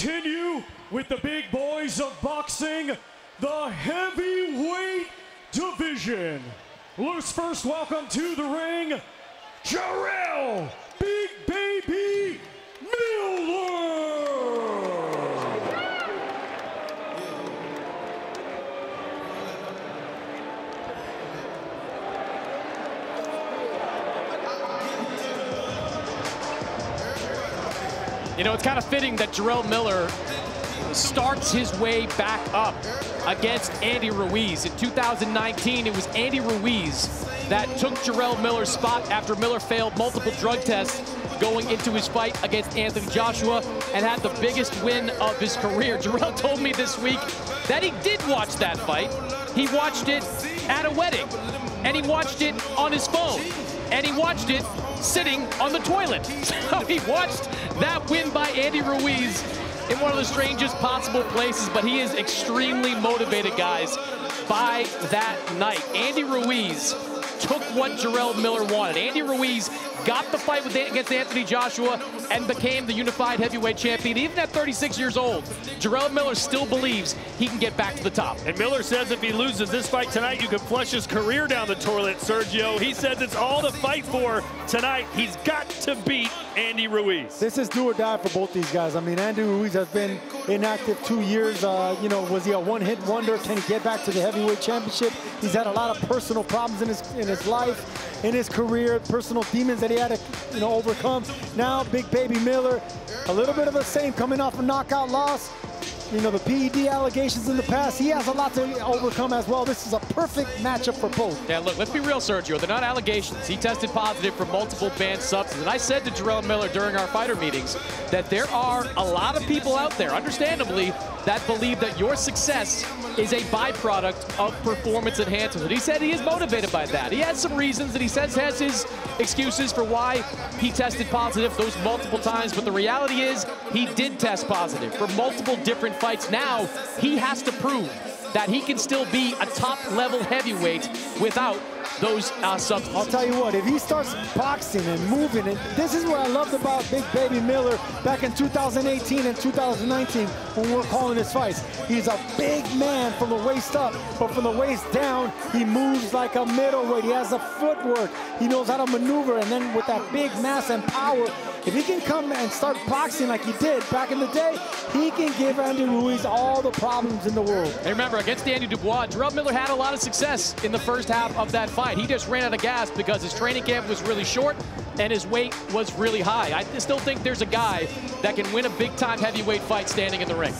continue with the big boys of boxing, the heavyweight division. Let's first welcome to the ring, Jarrell, Big Baby Miller. You know, it's kind of fitting that Jarrell Miller starts his way back up against Andy Ruiz. In 2019, it was Andy Ruiz that took Jarrell Miller's spot after Miller failed multiple drug tests going into his fight against Anthony Joshua and had the biggest win of his career. Jarrell told me this week that he did watch that fight. He watched it at a wedding, and he watched it on his phone, and he watched it sitting on the toilet. So he watched that win by Andy Ruiz in one of the strangest possible places, but he is extremely motivated, guys, by that night. Andy Ruiz took what Jarrell Miller wanted. Andy Ruiz got the fight against Anthony Joshua and became the unified heavyweight champion. Even at 36 years old, Jarrell Miller still believes he can get back to the top. And Miller says if he loses this fight tonight, you can flush his career down the toilet, Sergio. He says it's all to fight for tonight. He's got to beat Andy Ruiz. This is do or die for both these guys. I mean, Andy Ruiz has been inactive 2 years. You know, was he a one-hit wonder? Can he get back to the heavyweight championship? He's had a lot of personal problems in his life, in his career, personal demons that he had to, you know, overcome. Now, Big Baby Miller, a little bit of the same, coming off a knockout loss. You know, the PED allegations in the past, he has a lot to overcome as well. This is a perfect matchup for both. Yeah, look, let's be real, Sergio. They're not allegations. He tested positive for multiple banned substances. And I said to Jarrell Miller during our fighter meetings that there are a lot of people out there, understandably, that believe that your success is a byproduct of performance enhancement. And he said he is motivated by that. He has some reasons that he says has his excuses for why he tested positive those multiple times. But the reality is he did test positive for multiple different fights. Now he has to prove that he can still be a top-level heavyweight without those substances. I'll tell you what, if he starts boxing and moving, and this is what I loved about Big Baby Miller back in 2018 and 2019 when we were calling his fights. He's a big man from the waist up, but from the waist down, he moves like a middleweight. He has the footwork. He knows how to maneuver, and then with that big mass and power, if he can come and start boxing like he did back in the day, he can give Andy Ruiz all the problems in the world. Hey, remember, against Andy Dubois, Jarrell Miller had a lot of success in the first half of that fight. He just ran out of gas because his training camp was really short and his weight was really high. I still think there's a guy that can win a big-time heavyweight fight standing in the ring.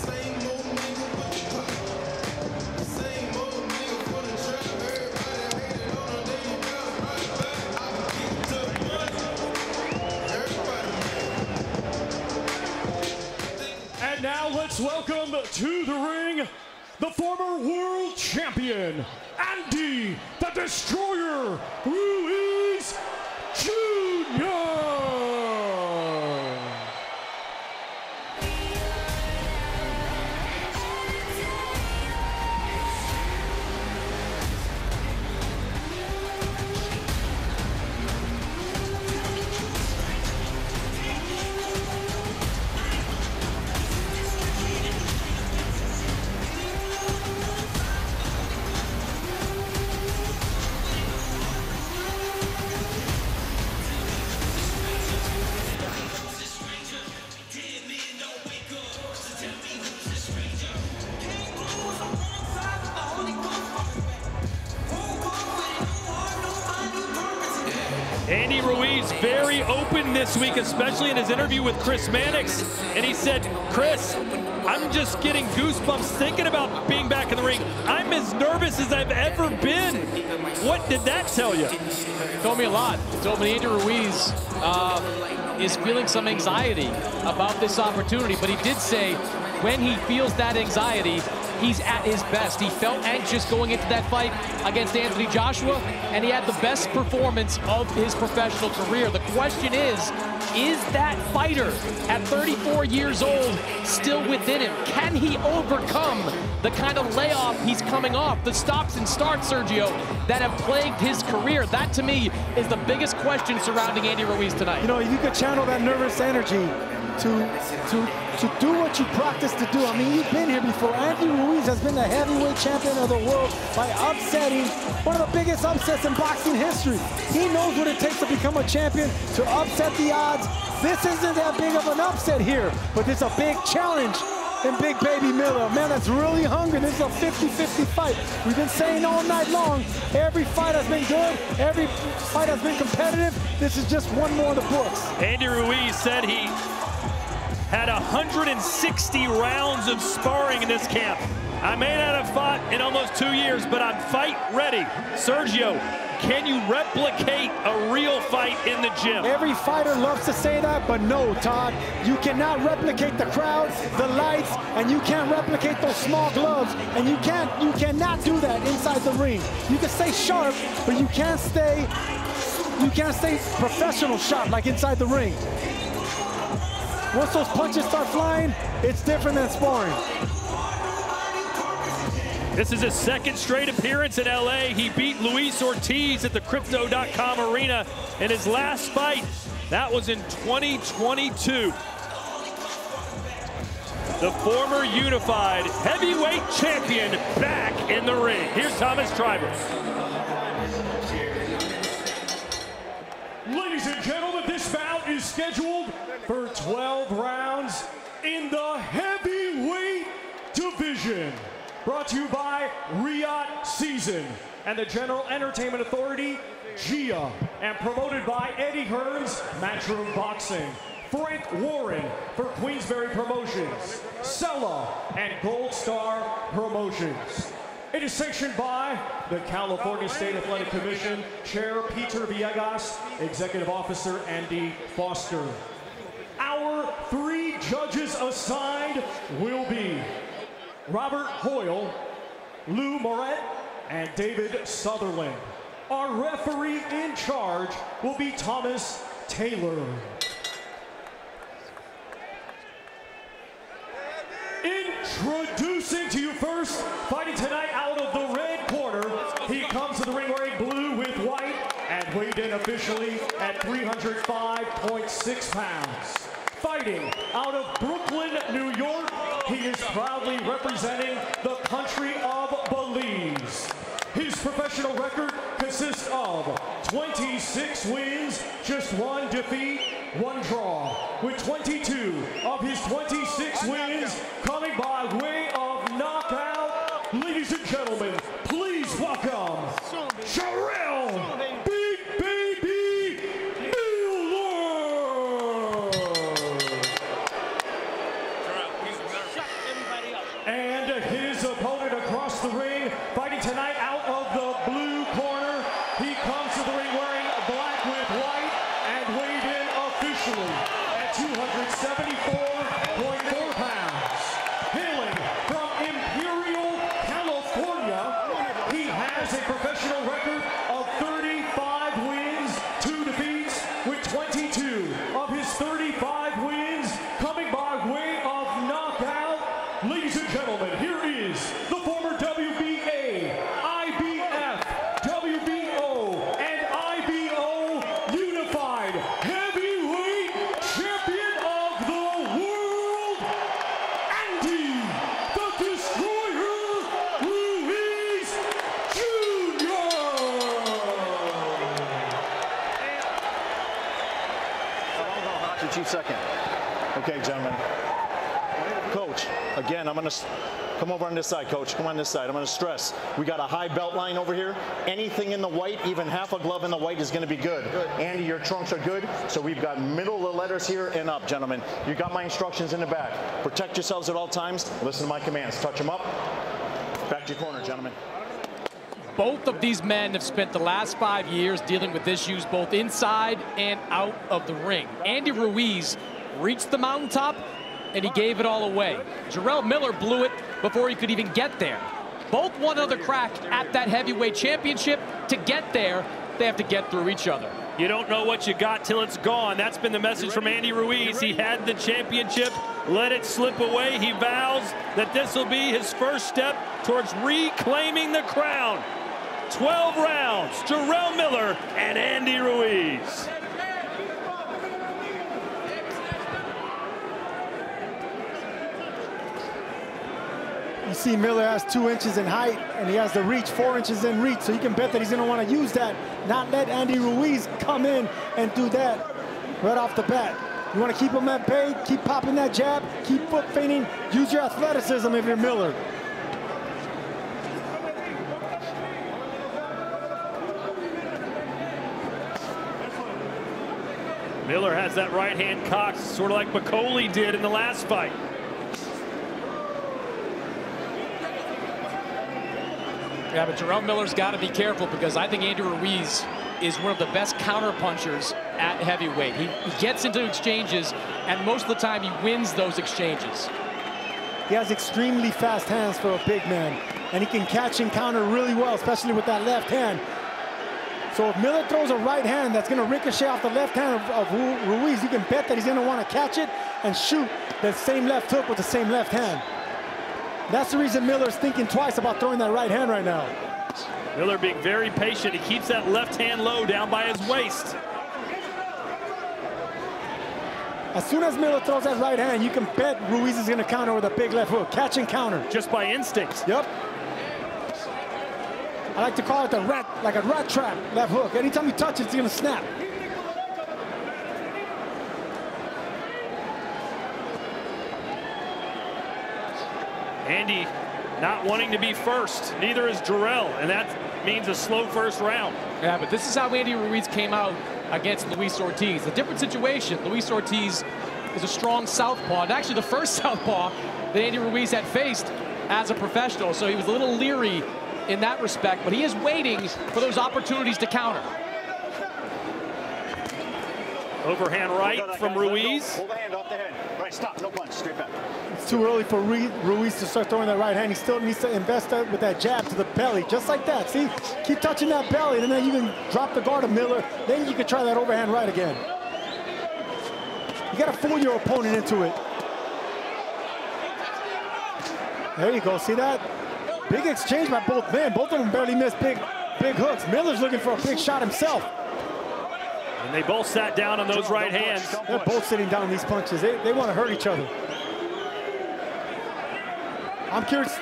Now let's welcome to the ring the former world champion, Andy the Destroyer Ruiz Jr. Andy Ruiz very open this week, especially in his interview with Chris Mannix. And he said, Chris, I'm just getting goosebumps thinking about being back in the ring. I'm as nervous as I've ever been. What did that tell you? It told me a lot. It told me Andy Ruiz is feeling some anxiety about this opportunity, but he did say when he feels that anxiety, he's at his best. He felt anxious going into that fight against Anthony Joshua, and he had the best performance of his professional career. The question is that fighter at 34 years old still within him? Can he overcome the kind of layoff he's coming off, the stops and starts, Sergio, that have plagued his career? That, to me, is the biggest question surrounding Andy Ruiz tonight. You know, if you could channel that nervous energy to do what you practice to do. I mean, you've been here before. Andy Ruiz has been the heavyweight champion of the world by upsetting one of the biggest upsets in boxing history. He knows what it takes to become a champion, to upset the odds. This isn't that big of an upset here, but it's a big challenge in Big Baby Miller. Man, that's really hungry. This is a 50-50 fight. We've been saying all night long, every fight has been good, every fight has been competitive. This is just one more in the books. Andy Ruiz said he had 160 rounds of sparring in this camp. I may not have fought in almost 2 years, but I'm fight ready. Sergio, can you replicate a real fight in the gym? Every fighter loves to say that, but no, Todd. You cannot replicate the crowd, the lights, and you can't replicate those small gloves, and you cannot do that inside the ring. You can stay sharp, but you can't stay professional sharp like inside the ring. Once those punches start flying, it's different than sparring. This is his second straight appearance in LA. He beat Luis Ortiz at the Crypto.com arena in his last fight. That was in 2022. The former unified heavyweight champion back in the ring. Here's Thomas Tribers. Ladies and gentlemen, this bout is scheduled for 12 rounds in the heavyweight division. Brought to you by Riyadh Season and the General Entertainment Authority, GIA, and promoted by Eddie Hearn's Matchroom Boxing, Frank Warren for Queensberry Promotions, Sella, and Gold Star Promotions. It is sanctioned by the California State Athletic Commission, Chair Peter Villegas, Executive Officer Andy Foster. Our 3 judges assigned will be Robert Hoyle, Lou Moret, and David Sutherland. Our referee in charge will be Thomas Taylor. Introducing to you first, fighting tonight out of the red corner, he comes to the ring wearing blue with white and weighed in officially at 305.6 pounds. Fighting out of Brooklyn, New York, he is proudly representing the country of Belize. His professional record consists of 26 wins, just 1 defeat, 1 draw, with 22 of his 26 wins coming by way of knockout. Ladies and gentlemen, please welcome Jarrell, Big Baby Miller. And his opponent across the ring, fighting tonight out of the blue corner. He comes to the ring wearing black with white and weighed in officially at 274.4 pounds. Hailing from Imperial, California, he has a professional record of 35 wins, 2 defeats, with 22 of his 35 wins coming by way of knockout. Ladies and gentlemen, here is the former WBA, IBF, WBO, and IBO Unified Heavyweight Champion of the World, Andy the Destroyer Ruiz Jr. Chief second. Okay, gentlemen. Coach, again, I'm going to come over on this side, Coach. Come on this side. I'm going to stress. We got a high belt line over here. Anything in the white, even half a glove in the white is going to be good. Andy, your trunks are good. So we've got middle of the letters here and up, gentlemen. You got my instructions in the back. Protect yourselves at all times. Listen to my commands. Touch them up. Back to your corner, gentlemen. Both of these men have spent the last 5 years dealing with issues both inside and out of the ring. Andy Ruiz reached the mountaintop and he gave it all away. Jarrell Miller blew it before he could even get there. Both want another crack at that heavyweight championship. To get there, they have to get through each other. You don't know what you got till it's gone. That's been the message from Andy Ruiz. He had the championship, let it slip away. He vows that this will be his first step towards reclaiming the crown. 12 rounds, Jarrell Miller and Andy Ruiz. see Miller has 2 inches in height, and he has the reach, 4 inches in reach, so you can bet that he's going to want to use that, not let Andy Ruiz come in and do that right off the bat. You want to keep him at bay, keep popping that jab, keep foot feinting, use your athleticism if you're Miller. Miller has that right hand cocked, sort of like McCauley did in the last fight. Yeah, but Jarrell Miller's got to be careful, because I think Andy Ruiz is one of the best counter punchers at heavyweight. He gets into exchanges, and most of the time he wins those exchanges. He has extremely fast hands for a big man, and he can catch and counter really well, especially with that left hand. So if Miller throws a right hand that's going to ricochet off the left hand of Ruiz, you can bet that he's going to want to catch it and shoot that same left hook with the same left hand. That's the reason Miller's thinking twice about throwing that right hand right now. Miller being very patient. He keeps that left hand low down by his waist. As soon as Miller throws that right hand, you can bet Ruiz is going to counter with a big left hook. Catch and counter. Just by instinct. Yep. I like to call it like a rat trap left hook. Anytime you touch it, it's going to snap. Andy not wanting to be first. Neither is Jarrell, and that means a slow first round. Yeah, but this is how Andy Ruiz came out against Luis Ortiz. A different situation. Luis Ortiz is a strong southpaw, and actually the first southpaw that Andy Ruiz had faced as a professional, so he was a little leery in that respect, but he is waiting for those opportunities to counter. Overhand right from Ruiz. Hold the hand off the head. Right, stop, no punch, straight back. It's too early for Ruiz to start throwing that right hand. He still needs to invest with that jab to the belly, just like that. See, keep touching that belly, and then you can drop the guard of Miller. Then you can try that overhand right again. You got to fool your opponent into it. There you go, see that? Big exchange by both men. Both of them barely missed big hooks. Miller's looking for a big shot himself. And they both sat down on those right hands. They're both sitting down on these punches. They want to hurt each other. I'm curious.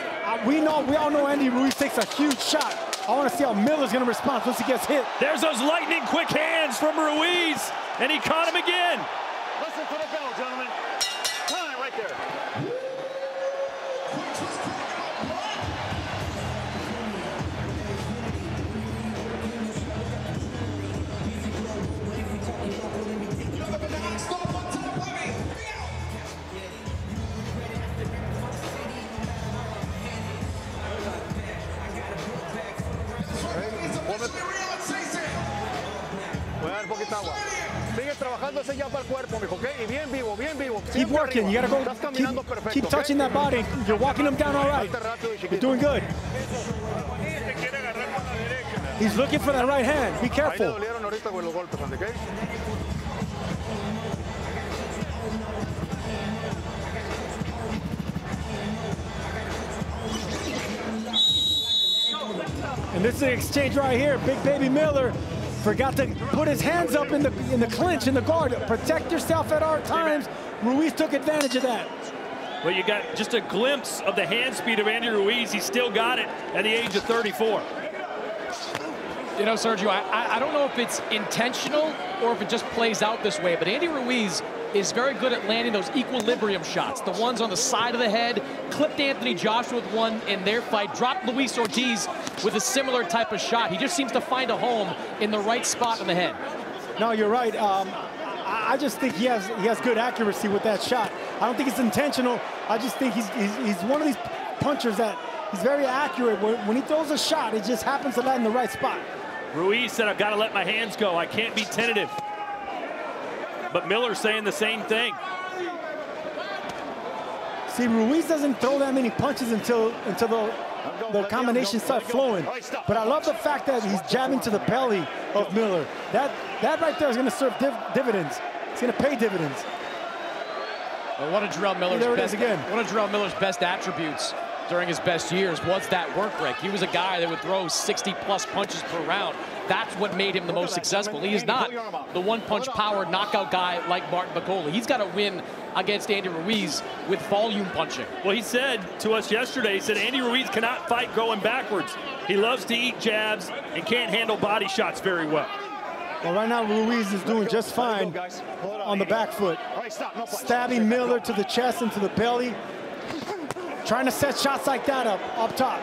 We all know Andy Ruiz takes a huge shot. I want to see how Miller's going to respond once he gets hit. There's those lightning quick hands from Ruiz, and he caught him again. Listen to the bell, gentlemen. Time right there. Keep working. You gotta go. Keep touching that body. You're walking him down all right. You're doing good. He's looking for that right hand. Be careful. And this is the exchange right here. Big Baby Miller forgot to put his hands up in the clinch, in the guard. Protect yourself at all times. Ruiz took advantage of that. Well, you got just a glimpse of the hand speed of Andy Ruiz. He still got it at the age of 34. You know, Sergio, I don't know if it's intentional or if it just plays out this way, but Andy Ruiz is very good at landing those equilibrium shots. The ones on the side of the head, clipped Anthony Joshua with one in their fight, dropped Luis Ortiz with a similar type of shot. He just seems to find a home in the right spot in the head. No, you're right. I just think he has good accuracy with that shot. I don't think it's intentional. I just think he's one of these punchers that he's very accurate. When he throws a shot, it just happens to land in the right spot. Ruiz said, I've got to let my hands go. I can't be tentative. But Miller's saying the same thing. See, Ruiz doesn't throw that many punches until the combinations start flowing. But I love the fact that he's jabbing to the belly of Miller. That right there is going to serve dividends. It's going to pay dividends. Well, one of Jarrell Miller's best attributes during his best years was that work rate. He was a guy that would throw 60-plus punches per round. that's what made him the most successful. He is not the one-punch power knockout guy like Martin Bakole. He's got to win against Andy Ruiz with volume punching. Well, he said to us yesterday, he said Andy Ruiz cannot fight going backwards. He loves to eat jabs and can't handle body shots very well. Well, right now, Ruiz is doing just fine on the back foot. Stabbing Miller to the chest and to the belly. Trying to set shots like that up top.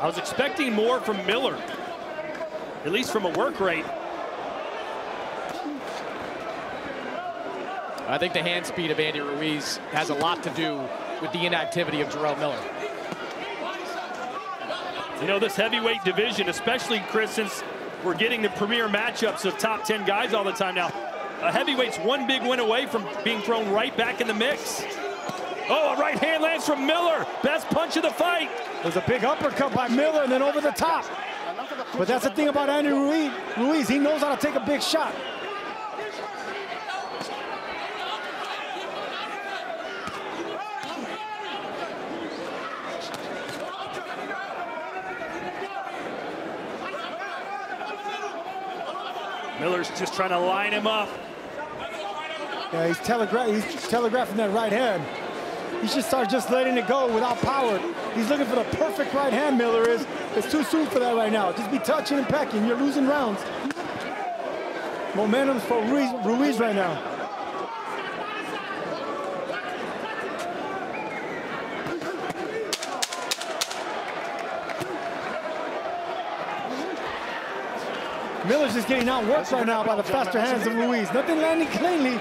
I was expecting more from Miller, at least from a work rate. I think the hand speed of Andy Ruiz has a lot to do with the inactivity of Jarrell Miller. You know, this heavyweight division, especially, Chris, since we're getting the premier matchups of top 10 guys all the time now, a heavyweight's one big win away from being thrown right back in the mix. Oh, a right hand lands from Miller. Best punch of the fight. There's a big uppercut by Miller and then over the top. But that's the thing about Andy Ruiz. He knows how to take a big shot. Miller's just trying to line him up. Yeah, he's telegraphing that right hand. He should start just letting it go without power. He's looking for the perfect right hand, Miller is. It's too soon for that right now. Just be touching and pecking. You're losing rounds. Momentum's for Ruiz right now. Miller's just getting outworked right now by the faster hands of Ruiz. Nothing landing cleanly,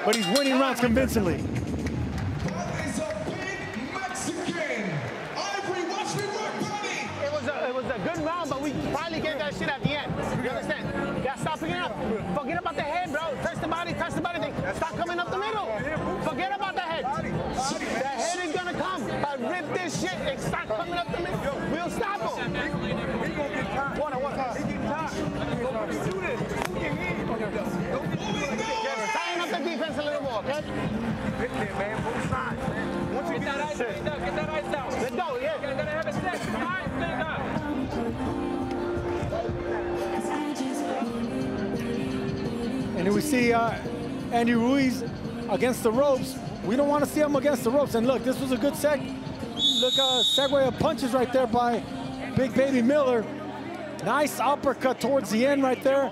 but he's winning rounds convincingly. It was a good round, but we finally gave that shit at the end. You understand? You gotta stop picking up. Forget about the head, bro. Touch the body thing. Stop coming up the middle. Forget about the head. The head is gonna come. But rip this shit and start coming up the middle. We'll stop him. Water. Tighten up the defense a little more, okay? Get that ice down. Let's go, yeah. You're gonna have a set. Time, stand up. And then we see Andy Ruiz against the ropes. We don't want to see him against the ropes. And look, this was a good segue of punches right there by Big Baby Miller. Nice uppercut towards the end right there.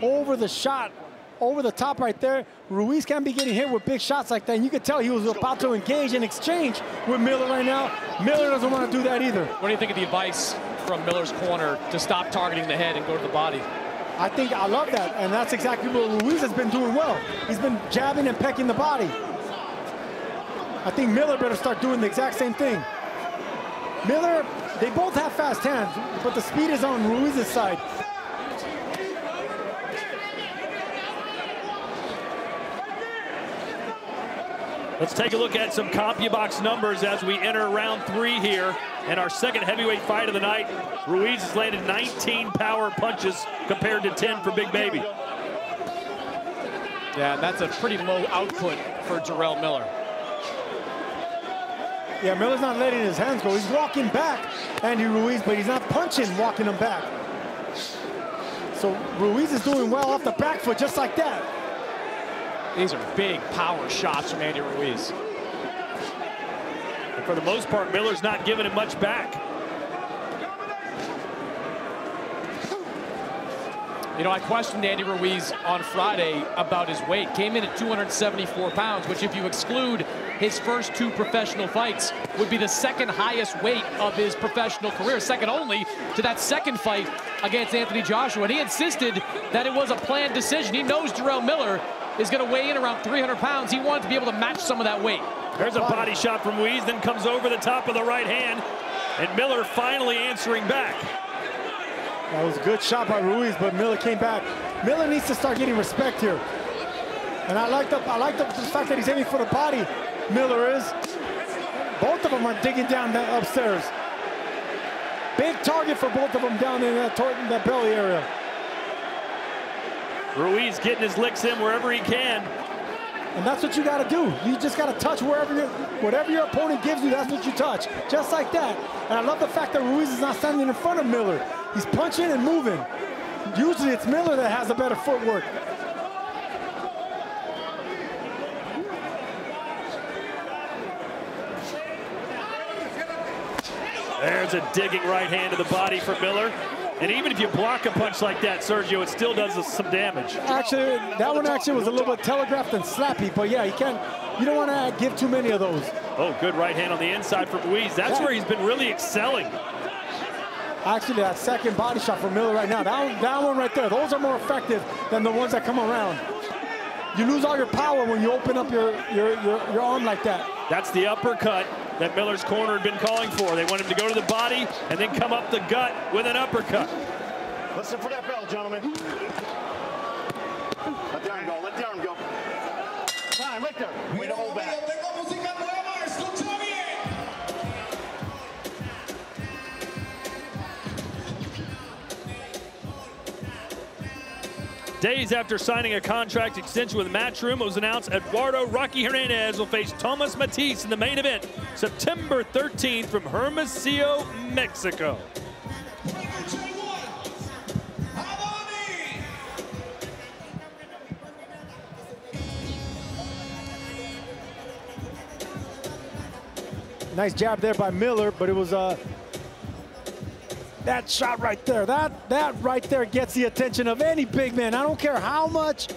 Over the shot, over the top right there. Ruiz can't be getting hit with big shots like that. And you could tell he was about to engage and exchange with Miller right now. Miller doesn't want to do that either. What do you think of the advice from Miller's corner to stop targeting the head and go to the body? I love that, and that's exactly what Ruiz has been doing well. He's been jabbing and pecking the body. I think Miller better start doing the exact same thing. Miller, they both have fast hands, but the speed is on Ruiz's side. Let's take a look at some CompuBox numbers as we enter round 3 here. And our second heavyweight fight of the night, Ruiz has landed 19 power punches compared to 10 for Big Baby. Yeah, that's a pretty low output for Jarrell Miller. Yeah, Miller's not letting his hands go. He's walking back, Andy Ruiz, but he's not punching, walking him back. So Ruiz is doing well off the back foot, just like that. These are big power shots from Andy Ruiz. And for the most part, Miller's not giving him much back. You know, I questioned Andy Ruiz on Friday about his weight. Came in at 274 pounds, which if you exclude his first 2 professional fights, would be the second highest weight of his professional career, second only to that second fight against Anthony Joshua. And he insisted that it was a planned decision. He knows Jarrell Miller is going to weigh in around 300 pounds. He wanted to be able to match some of that weight. There's a body shot from Ruiz, then comes over the top of the right hand, and Miller finally answering back. That was a good shot by Ruiz, but Miller came back. Miller needs to start getting respect here. And I like the fact that he's aiming for the body. Miller is. Both of them are digging down that upstairs. Big target for both of them down in that belly area. Ruiz getting his licks in wherever he can. And that's what you got to do. You just got to touch whatever your opponent gives you, that's what you touch. Just like that. And I love the fact that Ruiz is not standing in front of Miller. He's punching and moving. Usually it's Miller that has the better footwork. There's a digging right hand to the body for Miller. And even if you block a punch like that, Sergio, it still does us some damage. Actually, that one actually was a little bit telegraphed and slappy, but yeah, you don't want to give too many of those. Oh, good right hand on the inside from Ruiz. That's where he's been really excelling. Actually, that second body shot from Miller right now, that one right there, those are more effective than the ones that come around. You lose all your power when you open up your arm like that. That's the uppercut that Miller's corner had been calling for. They want him to go to the body and then come up the gut with an uppercut. Listen for that bell, gentlemen. Let the arm go, let the arm go. Time, right there. Way to hold back. Days after signing a contract extension with Matchroom, it was announced Eduardo Rocky Hernandez will face Thomas Matisse in the main event September 13th from Hermosillo, Mexico. Nice jab there by Miller, but it was that shot right there, that right there gets the attention of any big man. I don't care how much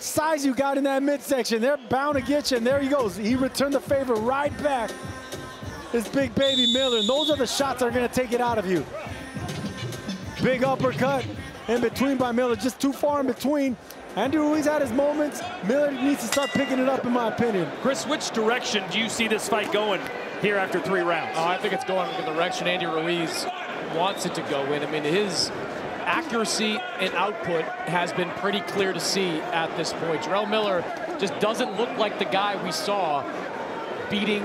size you got in that midsection. They're bound to get you, and there he goes. He returned the favor right back. This big baby Miller, and those are the shots that are going to take it out of you. Big uppercut in between by Miller, just too far in between. Andy Ruiz had his moments. Miller needs to start picking it up, in my opinion. Chris, which direction do you see this fight going here after 3 rounds? Oh, I think it's going in the direction Andy Ruiz wants it to go in. I mean, his accuracy and output has been pretty clear to see at this point. Jarrell Miller just doesn't look like the guy we saw beating,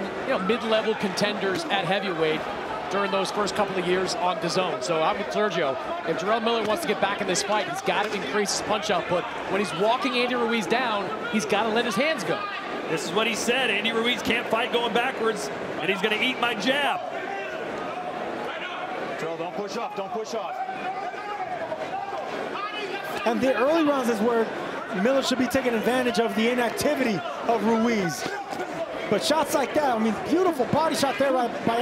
mid-level contenders at heavyweight during those first couple of years on DAZN. So I'm with Sergio. If Jarrell Miller wants to get back in this fight, he's got to increase his punch output. When he's walking Andy Ruiz down, he's got to let his hands go. This is what he said. Andy Ruiz can't fight going backwards, and he's going to eat my jab. Don't push off, don't push off. And the early rounds is where Miller should be taking advantage of the inactivity of Ruiz. But shots like that, I mean, beautiful body shot there by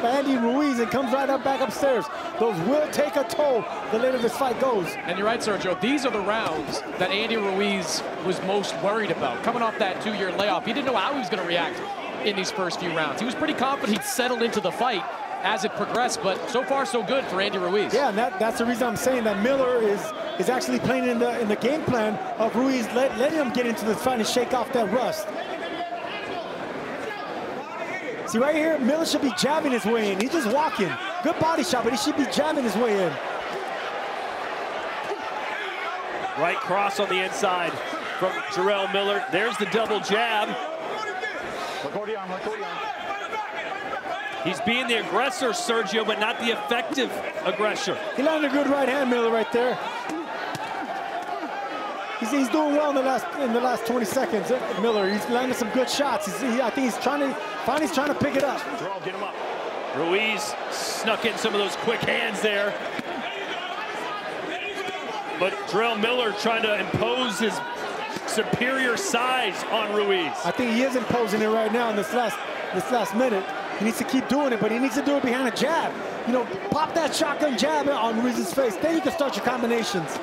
Andy Ruiz, and comes right back upstairs. Those will take a toll the later this fight goes. And you're right, Sergio. These are the rounds that Andy Ruiz was most worried about. Coming off that 2-year layoff, he didn't know how he was going to react in these first few rounds. He was pretty confident he'd settle into the fight as it progressed, but so far so good for Andy Ruiz. Yeah, and that's the reason I'm saying that Miller is actually playing in the game plan of Ruiz, letting him get into this fight and shake off that rust. See right here, Miller should be jabbing his way in. He's just walking. Good body shot, but he should be jabbing his way in. Right cross on the inside from Jarrell Miller. There's the double jab. Let go of the arm, let go of the arm. He's being the aggressor, Sergio, but not the effective aggressor. He landed a good right hand, Miller, right there. He's doing well in the last 20 seconds. Miller, he's landing some good shots. I think he's trying to pick it up. Jarrell, get him up. Ruiz snuck in some of those quick hands there. But Jarrell Miller trying to impose his superior size on Ruiz. I think he is imposing it right now in this last minute. He needs to keep doing it, but he needs to do it behind a jab. Pop that shotgun jab on Ruiz's face. Then you can start your combinations.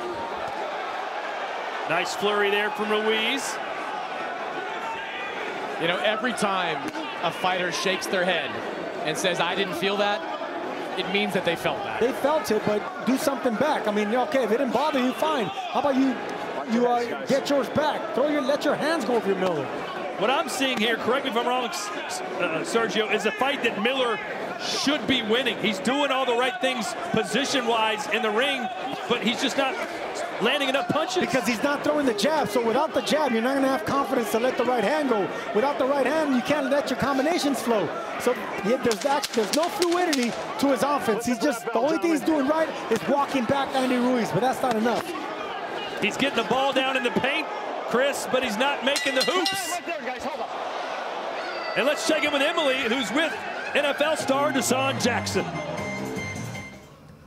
Nice flurry there from Ruiz. Every time a fighter shakes their head and says, I didn't feel that, it means that they felt that. They felt it, but do something back. I mean, okay, if it didn't bother you, fine. How about you get yours back? Let your hands go over your Miller. What I'm seeing here, correct me if I'm wrong, Sergio, is a fight that Miller should be winning. He's doing all the right things position-wise in the ring, but he's just not landing enough punches. Because he's not throwing the jab, so without the jab, you're not going to have confidence to let the right hand go. Without the right hand, you can't let your combinations flow. So there's no fluidity to his offense. The only thing he's doing right is walking back Andy Ruiz, but that's not enough. He's getting the ball down in the paint, Chris, but he's not making the hoops. Right there, guys, hold up. And let's check in with Emily, who's with NFL star Deshaun Jackson.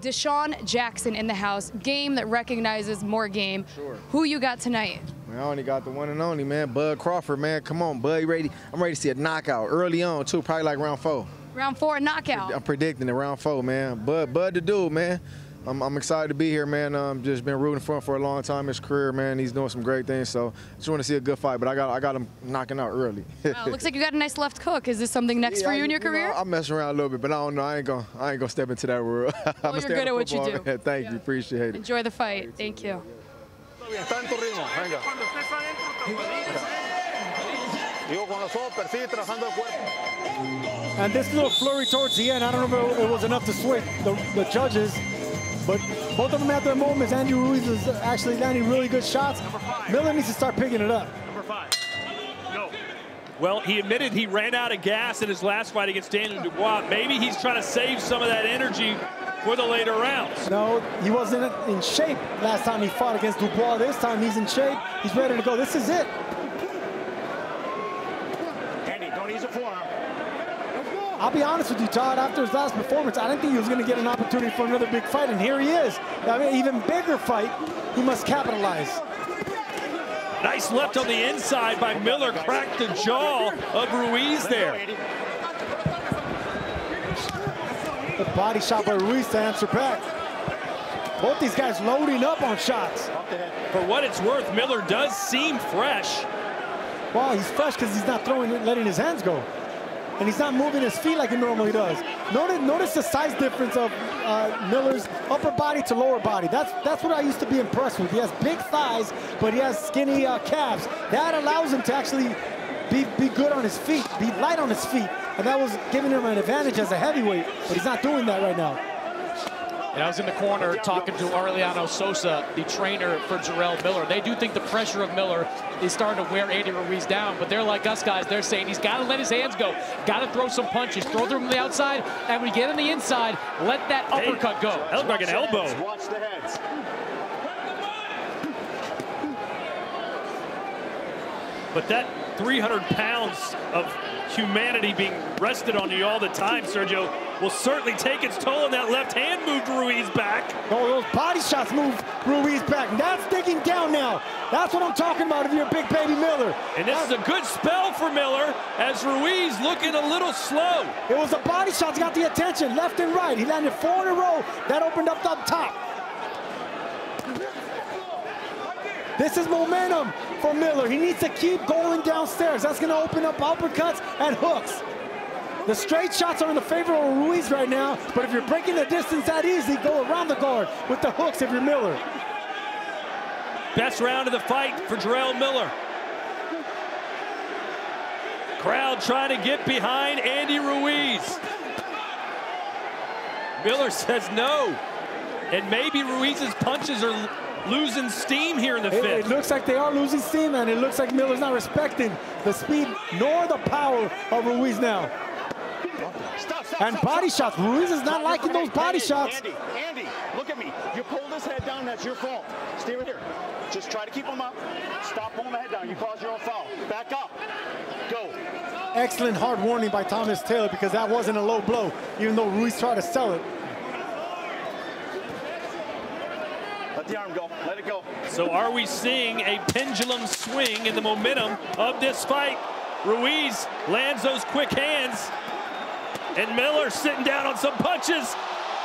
Deshaun Jackson in the house. Game that recognizes more game. Sure. Who you got tonight? Man, I only got the one and only, man. Bud Crawford, man. Come on, Bud. You ready? I'm ready to see a knockout early on, too. Probably like round 4. Round 4, knockout. I'm predicting it, round 4, man. Bud the dude, man. I'm excited to be here, man. Just been rooting for him for a long time in his career, man. He's doing some great things, so just want to see a good fight. But I got him knocking out early. Wow, looks like you got a nice left hook. Is this something next for you in your career? I mess around a little bit, but I don't know. I ain't gonna step into that world. Well, you're good at what you do. Man. Thank you, appreciate it. Enjoy the fight. Thank you. And this little flurry towards the end, I don't know if it was enough to sway the judges, but both of them had their moments. Andy Ruiz is actually landing really good shots. Miller needs to start picking it up. Well, he admitted he ran out of gas in his last fight against Daniel Dubois. Maybe he's trying to save some of that energy for the later rounds. No, he wasn't in shape last time he fought against Dubois. This time he's in shape. He's ready to go. This is it. Andy, don't use a forearm. I'll be honest with you, Todd, after his last performance, I didn't think he was going to get an opportunity for another big fight, and here he is. I mean, even bigger fight, he must capitalize. Nice left on the inside by Miller, cracked the jaw of Ruiz there. The body shot by Ruiz to answer back. Both these guys loading up on shots. For what it's worth, Miller does seem fresh. Well, he's fresh because he's not letting his hands go. And he's not moving his feet like he normally does. Notice the size difference of Miller's upper body to lower body. That's what I used to be impressed with. He has big thighs, but he has skinny calves. That allows him to actually be good on his feet, be light on his feet. And that was giving him an advantage as a heavyweight, but he's not doing that right now. And I was in the corner talking to Aureliano Sosa, the trainer for Jarrell Miller. They do think the pressure of Miller is starting to wear Andy Ruiz down, but they're like us guys. They're saying he's got to let his hands go, got to throw some punches, throw them from the outside, and when you get on the inside, let that uppercut go. That looked like an elbow. Watch the heads. But that 300 pounds of humanity being rested on you all the time, Sergio, will certainly take its toll, and that left hand moved Ruiz back. Oh, those body shots moved Ruiz back. And that's digging down now. That's what I'm talking about if you're Big Baby Miller. And this is a good spell for Miller as Ruiz looking a little slow. It was the body shots got the attention, left and right. He landed 4 in a row. That opened up the top. This is momentum for Miller. He needs to keep going downstairs. That's going to open up uppercuts and hooks. The straight shots are in the favor of Ruiz right now, but if you're breaking the distance that easy, go around the guard with the hooks if you're Miller. Best round of the fight for Jarrell Miller. Crowd trying to get behind Andy Ruiz. Miller says no. And maybe Ruiz's punches are losing steam here in the fifth. It looks like they are losing steam, and it looks like Miller's not respecting the speed nor the power of Ruiz now. And body shots. Ruiz is not liking those body shots. Andy, look at me. You pulled his head down, that's your fault. Stay right here. Just try to keep him up. Stop pulling the head down. You caused your own foul. Back up. Go. Excellent hard warning by Thomas Taylor, because that wasn't a low blow, even though Ruiz tried to sell it. Let the arm go. Let it go. So are we seeing a pendulum swing in the momentum of this fight? Ruiz lands those quick hands, and Miller sitting down on some punches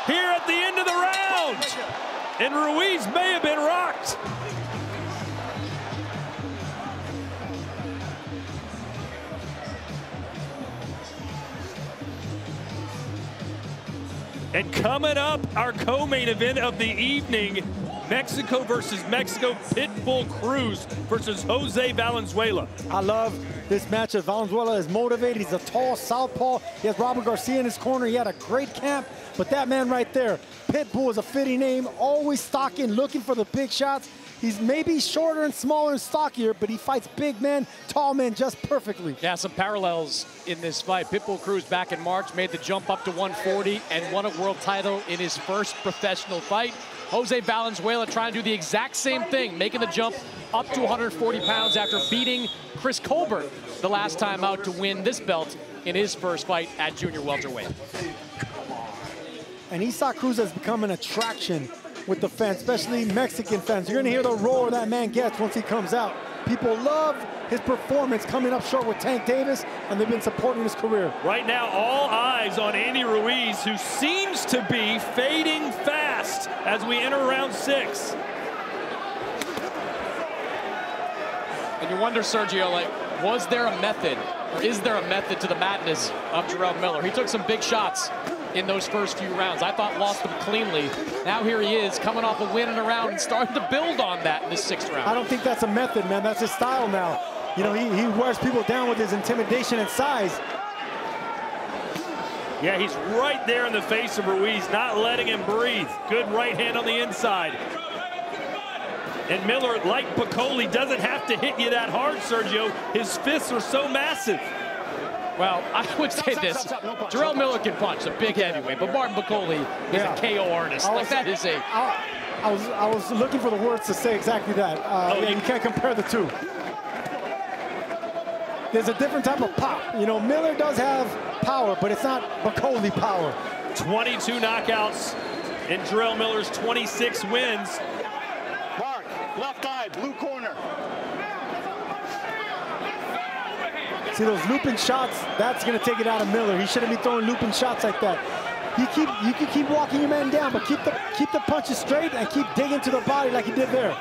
here at the end of the round. And Ruiz may have been rocked. And coming up, our co-main event of the evening, Mexico versus Mexico, Pitbull Cruz versus Jose Valenzuela. I love this matchup. Valenzuela is motivated. He's a tall southpaw. He has Robert Garcia in his corner. He had a great camp. But that man right there, Pitbull, is a fitting name. Always stalking, looking for the big shots. He's maybe shorter and smaller and stockier, but he fights big men, tall men just perfectly. Yeah, some parallels in this fight. Pitbull Cruz back in March made the jump up to 140 and won a world title in his first professional fight. Jose Valenzuela trying to do the exact same thing, making the jump up to 140 pounds after beating Chris Colbert the last time out to win this belt in his first fight at junior welterweight. And Isaac Cruz has become an attraction with the fans, especially Mexican fans. You're gonna hear the roar that man gets once he comes out. People love his performance coming up short with Tank Davis, and they've been supporting his career. Right now, all eyes on Andy Ruiz, who seems to be fading fast as we enter round 6. And you wonder, Sergio, like, was there a method, or is there a method to the madness of Jarrell Miller? He took some big shots in those first few rounds. I thought lost them cleanly. Now here he is, coming off a win in a round and starting to build on that in this 6th round. I don't think that's a method, man. That's his style now. You know, he wears people down with his intimidation and size. Yeah, he's right there in the face of Ruiz, not letting him breathe. Good right hand on the inside. And Miller, like Piccoli, doesn't have to hit you that hard, Sergio. His fists are so massive. Well, I would say this. Jarrell Miller can punch, a big heavyweight, but Martin Piccoli is a KO artist. Like, that is a... I was looking for the words to say exactly that. Yeah, you can't compare the two. There's a different type of pop. You know, Miller does have power, but it's not Piccoli power. 22 knockouts in Jarrell Miller's 26 wins. Mark, left eye, blue corner. See those looping shots, that's gonna take it out of Miller. He shouldn't be throwing looping shots like that. You can keep walking your man down, but keep the punches straight and keep digging to the body like he did there.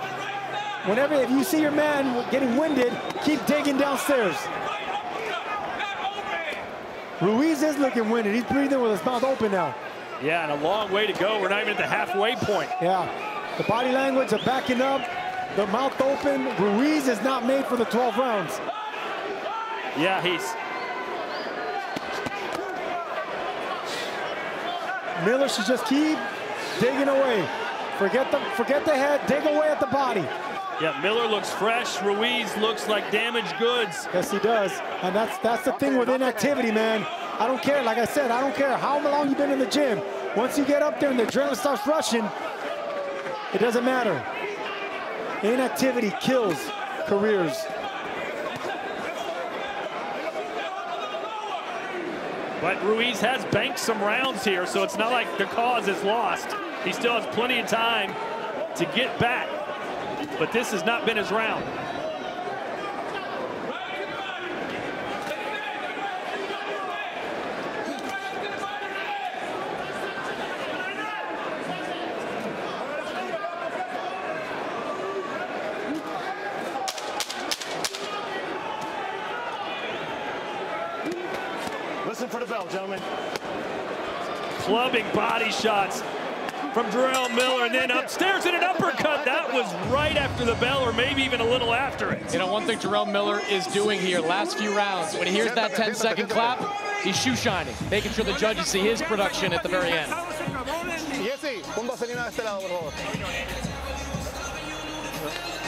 Whenever, if you see your man getting winded, keep digging downstairs. Ruiz is looking winded. He's breathing with his mouth open now. Yeah, and a long way to go. We're not even at the halfway point. Yeah, the body language of backing up, the mouth open. Ruiz is not made for the 12 rounds. Yeah, Miller should just keep digging away. Forget the head, dig away at the body. Yeah, Miller looks fresh. Ruiz looks like damaged goods. Yes, he does. And that's the thing with inactivity, man. I don't care, like I said, I don't care how long you've been in the gym. Once you get up there and the adrenaline starts rushing, it doesn't matter. Inactivity kills careers. But Ruiz has banked some rounds here, so it's not like the cause is lost. He still has plenty of time to get back, but this has not been his round. Listen for the bell, gentlemen. Clubbing body shots from Jarrell Miller, and then upstairs in an uppercut. That was right after the bell, or maybe even a little after it. You know, one thing Jarrell Miller is doing here last few rounds, when he hears that 10-second clap, he's shoe shining, making sure the judges see his production at the very end.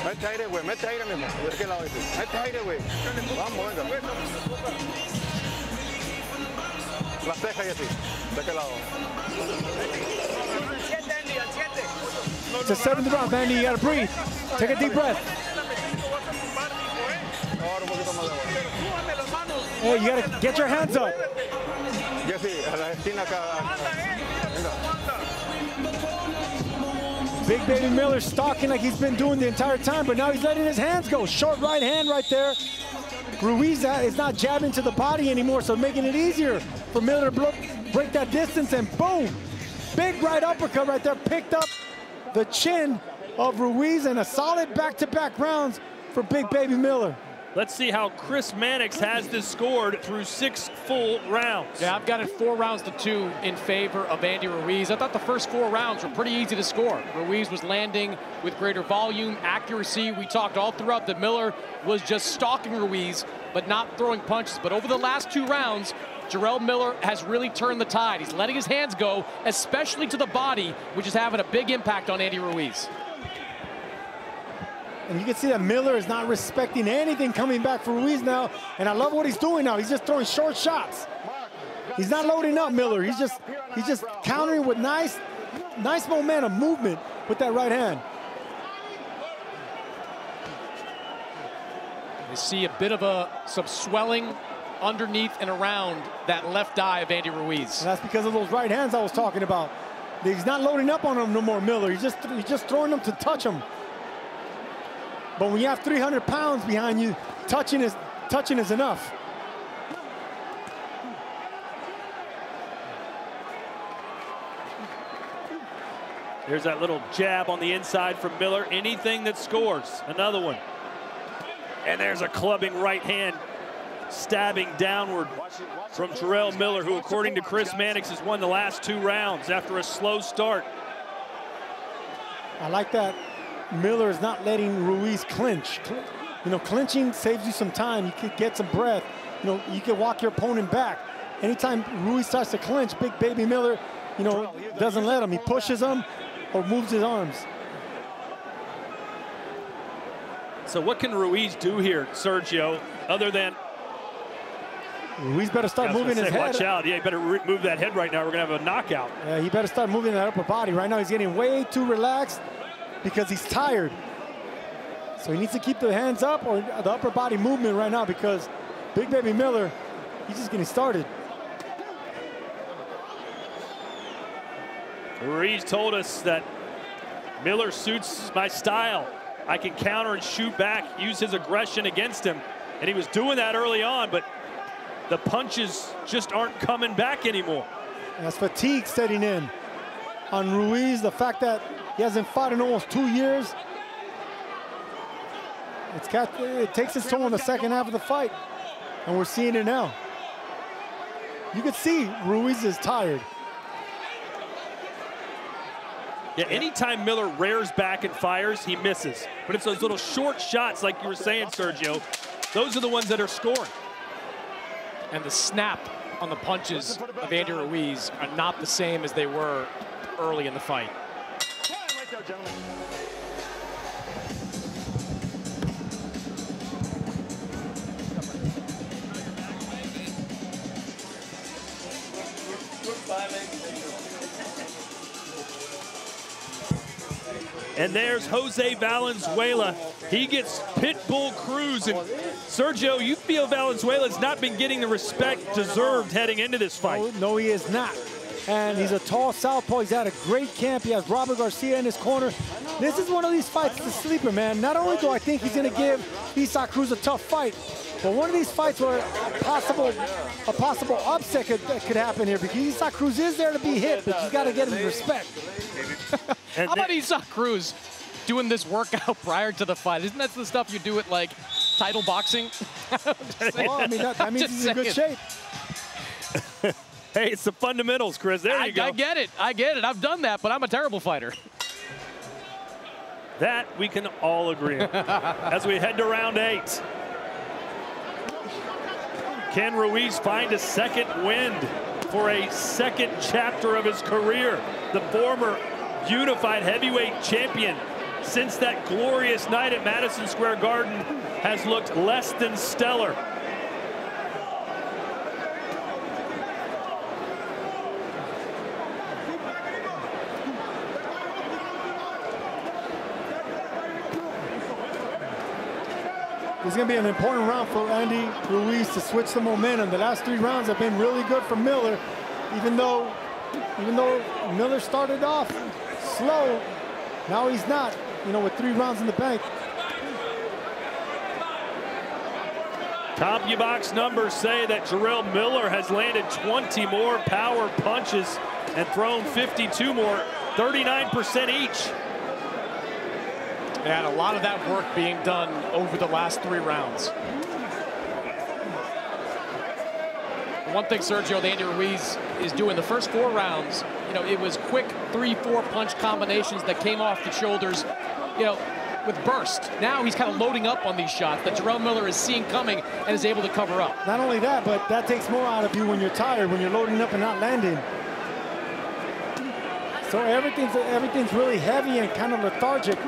Mete aire, güey. Mete aire mismo. ¿De qué lado es? Mete aire, güey. Vamos, venga. La ceja y así. ¿De qué lado? It's a 7th round, Andy. You gotta breathe. Take a deep breath. Hey, you gotta get your hands up. Jesse, a la esquina acá. Venga. Big Baby Miller stalking like he's been doing the entire time, but now he's letting his hands go. Short right hand right there. Ruiz is not jabbing to the body anymore, so making it easier for Miller to break that distance, and boom! Big right uppercut right there, picked up the chin of Ruiz, and a solid back-to-back rounds for Big Baby Miller. Let's see how Chris Mannix has this scored through 6 full rounds. Yeah, I've got it 4 rounds to 2 in favor of Andy Ruiz. I thought the first 4 rounds were pretty easy to score. Ruiz was landing with greater volume, accuracy. We talked all throughout that Miller was just stalking Ruiz, but not throwing punches. But over the last 2 rounds, Jarrell Miller has really turned the tide. He's letting his hands go, especially to the body, which is having a big impact on Andy Ruiz. And you can see that Miller is not respecting anything coming back for Ruiz now. And I love what he's doing now. He's just throwing short shots. He's not loading up, Miller. He's just countering with nice momentum, movement. with that right hand. You see a bit of some swelling underneath and around that left eye of Andy Ruiz. And that's because of those right hands I was talking about. He's not loading up on him no more, Miller. He's just throwing them to touch him. But when you have 300 pounds behind you, touching is enough. Here's that little jab on the inside from Miller. Anything that scores. Another one. And there's a clubbing right hand stabbing downward from Jarrell Miller, who, according to Chris Mannix, has won the last 2 rounds after a slow start. I like that Miller is not letting Ruiz clinch. You know, clinching saves you some time. You could get some breath. You know, you can walk your opponent back. Anytime Ruiz starts to clinch, Big Baby Miller, you know, doesn't let him. He pushes him or moves his arms. So what can Ruiz do here, Sergio, other than... Ruiz better start moving his head. Watch out. Yeah, he better move that head right now. We're going to have a knockout. Yeah, he better start moving that upper body. Right now he's getting way too relaxed because he's tired. So he needs to keep the hands up or the upper body movement right now, because Big Baby Miller, he's just getting started. Ruiz told us that Miller suits my style. I can counter and shoot back, use his aggression against him. And he was doing that early on, but the punches just aren't coming back anymore. And that's fatigue setting in on Ruiz. The fact that he hasn't fought in almost 2 years. It takes its toll in the second half of the fight. And we're seeing it now. You can see Ruiz is tired. Yeah, anytime Miller rears back and fires, he misses. But it's those little short shots, like you were saying, Sergio, those are the ones that are scoring. And the snap on the punches of Andy Ruiz are not the same as they were early in the fight. And there's Jose Valenzuela. He gets Pitbull Cruz. And Sergio, you feel Valenzuela's not been getting the respect deserved heading into this fight. No, he is not. And he's a tall southpaw. He's had a great camp. He has Robert Garcia in his corner. This is one of these fights, the sleeper, man. Not only do I think he's going to give Isaac Cruz a tough fight, but one of these fights where a possible upset could happen here, because Isaac Cruz is there to be hit, but you got to get him respect. How about Isaac Cruz doing this workout prior to the fight? Isn't that the stuff you do at, like, title boxing? Well, I mean, that means he's in good shape. Hey, it's the fundamentals, Chris. There you go. I get it. I get it. I've done that, but I'm a terrible fighter. That we can all agree on. As we head to round 8. Can Ruiz find a second wind for a second chapter of his career? The former unified heavyweight champion, since that glorious night at Madison Square Garden, has looked less than stellar. It's going to be an important round for Andy Ruiz to switch the momentum. The last 3 rounds have been really good for Miller, even though Miller started off slow. Now he's not, you know, with 3 rounds in the bank. CompuBox numbers say that Jarrell Miller has landed 20 more power punches and thrown 52 more, 39% each. And a lot of that work being done over the last 3 rounds. One thing, Sergio, that Andy Ruiz is doing the first 4 rounds, you know, it was quick 3-4 punch combinations that came off the shoulders, you know, with burst. Now he's kind of loading up on these shots that Jarrell Miller is seeing coming and is able to cover up. Not only that, but that takes more out of you when you're tired, when you're loading up and not landing. So everything's really heavy and kind of lethargic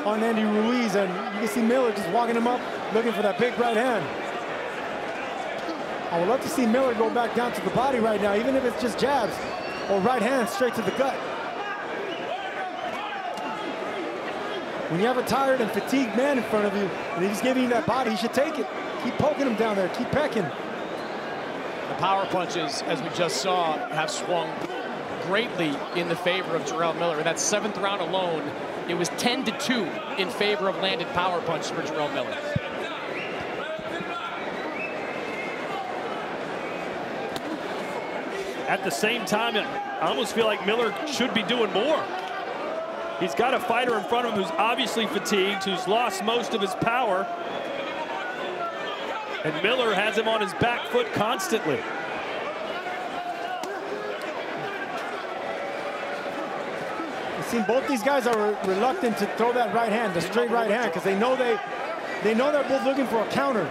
on Andy Ruiz, and you can see Miller just walking him up, looking for that big right hand. I would love to see Miller go back down to the body right now, even if it's just jabs or right hand straight to the gut. When you have a tired and fatigued man in front of you, and he's giving you that body, you should take it. Keep poking him down there, keep pecking. The power punches, as we just saw, have swung greatly in the favor of Jarrell Miller. In that 7th round alone, it was 10-2 in favor of landed power punches for Jarrell Miller. At the same time, I almost feel like Miller should be doing more. He's got a fighter in front of him who's obviously fatigued, who's lost most of his power. And Miller has him on his back foot constantly. You've seen both these guys are reluctant to throw that right hand, the straight right hand, because they know they're both looking for a counter.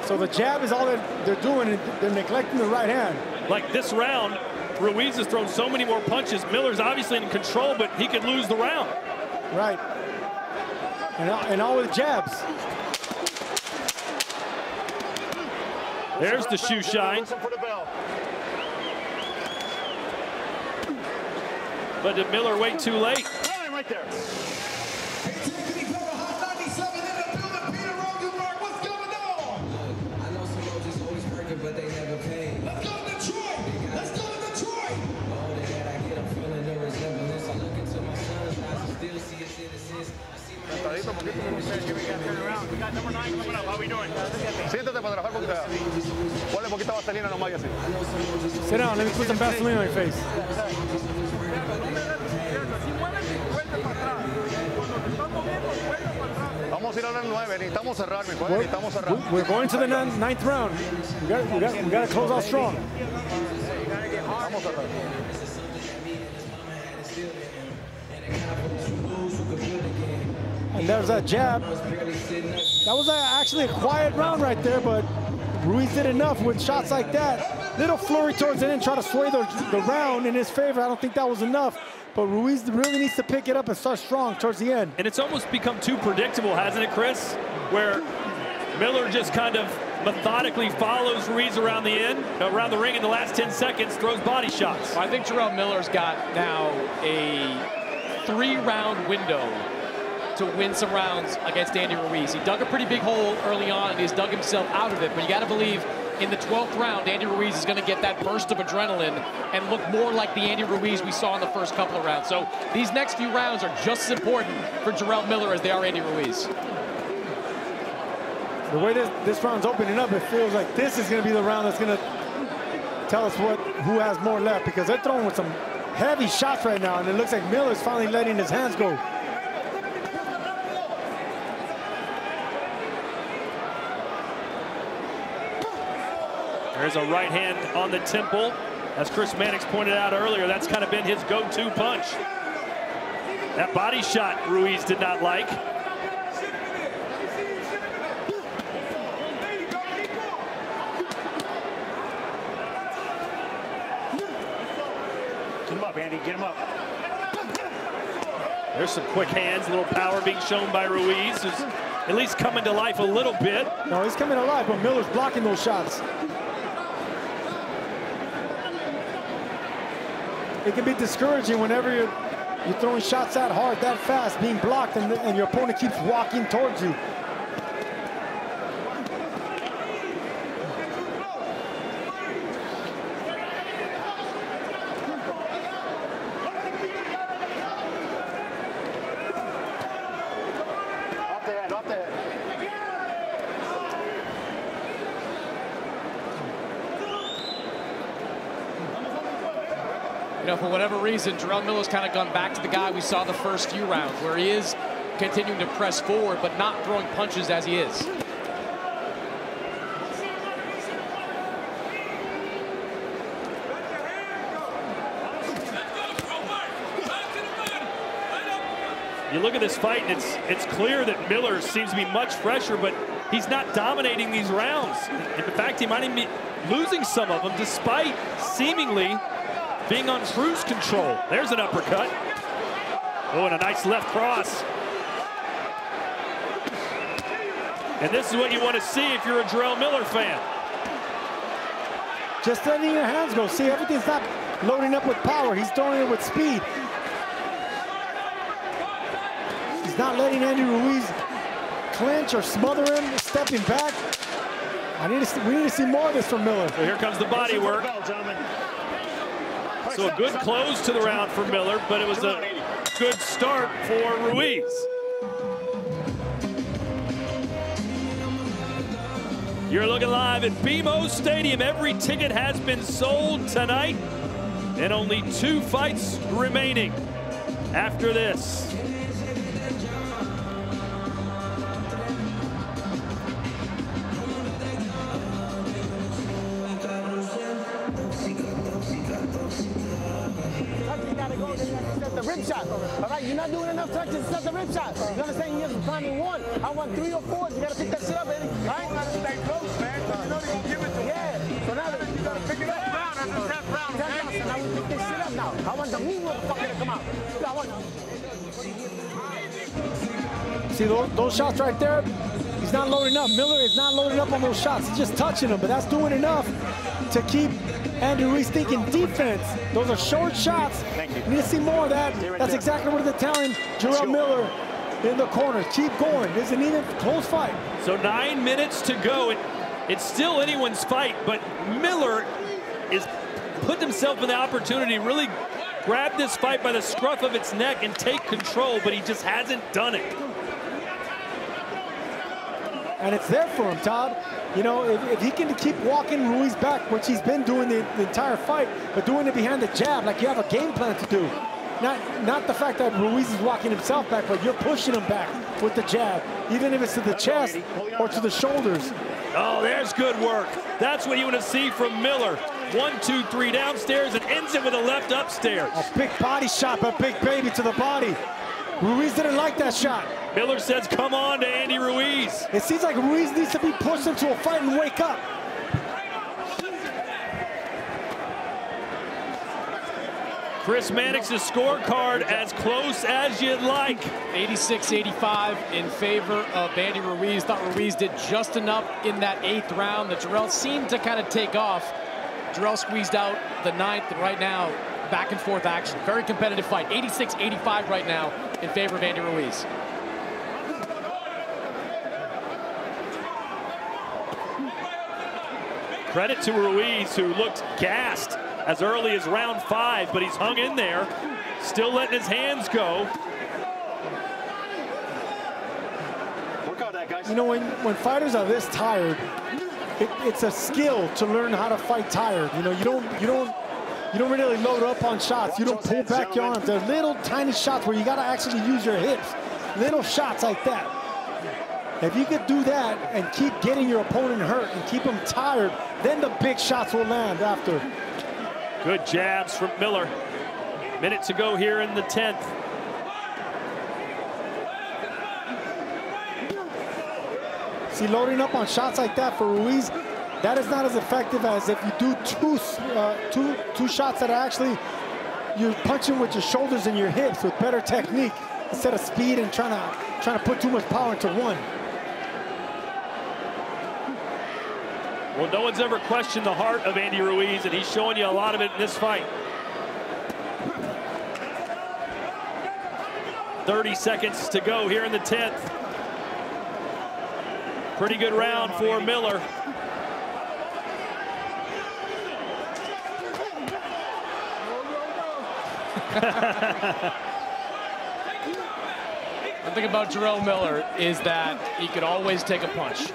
So the jab is all they're doing, and they're neglecting the right hand. Like this round, Ruiz has thrown so many more punches. Miller's obviously in control, but he could lose the round. Right. And all with jabs. There's the shoe shine. But did Miller wait too late? Right there. Siéntate para trabajar porque ponle poquita vaselina nomás y así. Sit down, let me put some Vaseline on your face. Vamos a ir a la 9, necesitamos cerrar, mi juez, necesitamos cerrar. We're going to the 9th round. We got to close out strong. Vamos a cerrar. And there's that jab. That was actually a quiet round right there, but Ruiz did enough with shots like that. Little flurry towards the end, try to sway the round in his favor. I don't think that was enough, but Ruiz really needs to pick it up and start strong towards the end. And it's almost become too predictable, hasn't it, Chris? Where Miller just kind of methodically follows Ruiz around the ring in the last 10 seconds, throws body shots. I think Jarrell Miller's got now a 3-round window to win some rounds against Andy Ruiz. He dug a pretty big hole early on and he's dug himself out of it, but you got to believe in the 12th round, Andy Ruiz is going to get that burst of adrenaline and look more like the Andy Ruiz we saw in the first couple of rounds. So these next few rounds are just as important for Jarrell Miller as they are Andy Ruiz. The way this round's opening up, it feels like this is going to be the round that's going to tell us who has more left, because they're throwing with some heavy shots right now, and it looks like Miller's finally letting his hands go. There's a right hand on the temple. As Chris Mannix pointed out earlier, that's kind of been his go-to punch. That body shot Ruiz did not like. Get him up, Andy, get him up. There's some quick hands, a little power being shown by Ruiz, who's at least coming to life a little bit. No, he's coming to life, but Miller's blocking those shots. It can be discouraging whenever you're throwing shots that hard, that fast, being blocked, and your opponent keeps walking towards you. Off the head, off the head. You know, for whatever reason, Jarrell Miller's kind of gone back to the guy we saw the first few rounds, where he is continuing to press forward, but not throwing punches as he is. You look at this fight, and it's clear that Miller seems to be much fresher, but he's not dominating these rounds. In fact, he might even be losing some of them, despite seemingly being on cruise control. There's an uppercut. Oh, and a nice left cross. And this is what you want to see if you're a Jarrell Miller fan. Just letting your hands go. See, everything's not loading up with power. He's throwing it with speed. He's not letting Andy Ruiz clinch or smother him, stepping back. We need to see more of this from Miller. So here comes the body work. So a good close to the round for Miller, but it was a good start for Ruiz. You're looking live at BMO Stadium. Every ticket has been sold tonight, and only 2 fights remaining after this. The rib shot. All right, you're not doing enough touches. It's not the rib shot. You understand? You have to find 1. I want 3 or 4. You got to pick that shit up, Eddie. All right? You got to stay close, man. You know they're going to give it to you. Yeah. So now you got to pick it up. That's the 10th round. Now we pick this shit up now. I want the mean motherfucker to come out. I want... See those shots right there? He's not loading up. Miller is not loading up on those shots. He's just touching them, but that's doing enough to keep Andy Ruiz thinking defense. Those are short shots. Thank you. We need to see more of that. That's exactly what they're telling Jarrell Miller in the corner. Keep going. This is an even close fight. So 9 minutes to go. It's still anyone's fight, but Miller is put himself in the opportunity to really grab this fight by the scruff of its neck and take control, but he just hasn't done it. And it's there for him, Todd. You know, if he can keep walking Ruiz back, which he's been doing the entire fight, but doing it behind the jab, like you have a game plan to do. Not the fact that Ruiz is walking himself back, but you're pushing him back with the jab, even if it's to the chest or to the shoulders. Oh, there's good work. That's what you want to see from Miller. 1, 2, 3 downstairs and ends it with a left upstairs. A big body shot by Big Baby to the body. Ruiz didn't like that shot. Miller says, come on to Andy Ruiz. It seems like Ruiz needs to be pushed into a fight and wake up. Chris Mannix's scorecard as close as you'd like. 86-85 in favor of Andy Ruiz. Thought Ruiz did just enough in that 8th round that Jarrell seemed to kind of take off. Jarrell squeezed out the 9th, and right now, back and forth action. Very competitive fight. 86-85 right now in favor of Andy Ruiz. Credit to Ruiz, who looked gassed as early as round 5, but he's hung in there, still letting his hands go. Work out that, guys. You know, when fighters are this tired, it's a skill to learn how to fight tired. You know, you don't really load up on shots. You don't pull back your arms. They're little tiny shots where you got to actually use your hips. Little shots like that. If you could do that and keep getting your opponent hurt and keep them tired, then the big shots will land after. Good jabs from Miller. Minute to go here in the 10th. See, loading up on shots like that for Ruiz, that is not as effective as if you do two shots that are actually, you're punching with your shoulders and your hips with better technique instead of speed and trying to put too much power into one. Well, no one's ever questioned the heart of Andy Ruiz, and he's showing you a lot of it in this fight. 30 seconds to go here in the 10th. Pretty good round for Miller. The thing about Jarrell Miller is that he could always take a punch.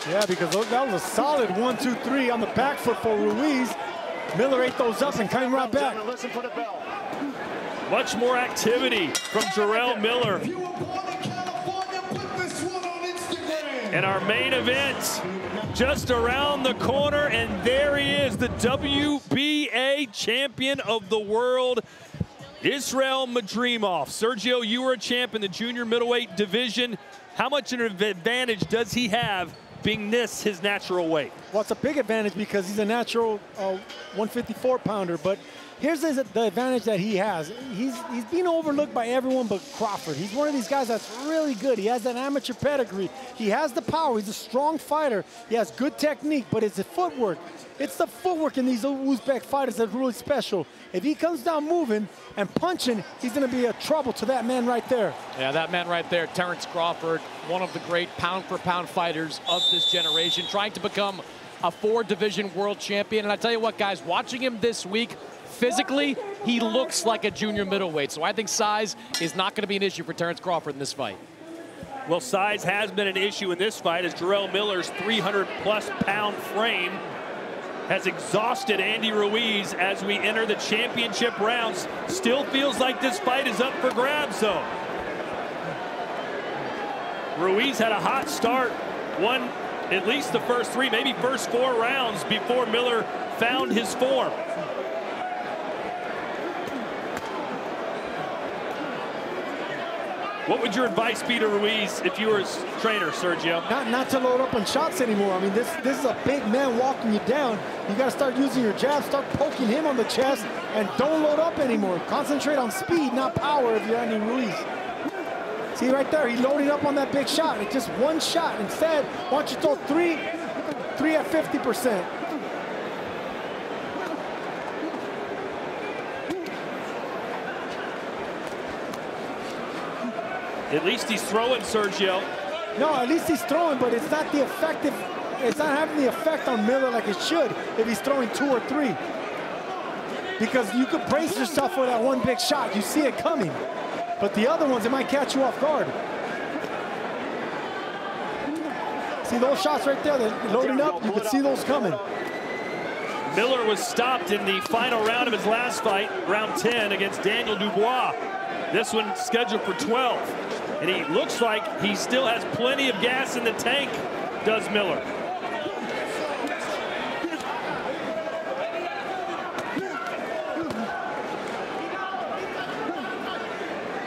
Yeah, because that was a solid 1, 2, 3 on the back foot for Ruiz. Miller ate those up and came right back. Listen for the bell. Much more activity from Jarrell Miller. And our main event just around the corner, and there he is, the WBA champion of the world, Israel Madrimov. Sergio, you were a champ in the junior middleweight division. How much of an advantage does he have being this his natural weight? Well, it's a big advantage because he's a natural 154 pounder, but Here's the advantage that he has. He's being overlooked by everyone but Crawford. He's one of these guys that's really good. He has that amateur pedigree. He has the power. He's a strong fighter. He has good technique, but it's the footwork. It's the footwork in these Uzbek fighters that's really special. If he comes down moving and punching, he's going to be a trouble to that man right there. Yeah, that man right there, Terrence Crawford, one of the great pound-for-pound fighters of this generation, trying to become a 4-division world champion. And I tell you what, guys, watching him this week, physically, he looks like a junior middleweight. So I think size is not going to be an issue for Terrence Crawford in this fight. Well, size has been an issue in this fight as Jarrell Miller's 300-plus pound frame has exhausted Andy Ruiz as we enter the championship rounds. Still feels like this fight is up for grabs, though. Ruiz had a hot start, won at least the first 3, maybe first 4 rounds before Miller found his form. What would your advice be to Ruiz if you were his trainer, Sergio? Not to load up on shots anymore. I mean, this is a big man walking you down. You got to start using your jab, start poking him on the chest, and don't load up anymore. Concentrate on speed, not power if you're Andy Ruiz. See right there, he loaded up on that big shot. It's just one shot. Instead, why don't you throw three at 50%. At least he's throwing, Sergio. No, at least he's throwing, but it's not the effective. It's not having the effect on Miller like it should if he's throwing 2 or 3. Because you could brace yourself for that one big shot. You see it coming. But the other ones, it might catch you off guard. See those shots right there, they're loading up. You could see those coming. Miller was stopped in the final round of his last fight, round 10, against Daniel Dubois. This one scheduled for 12. And he looks like he still has plenty of gas in the tank, does Miller.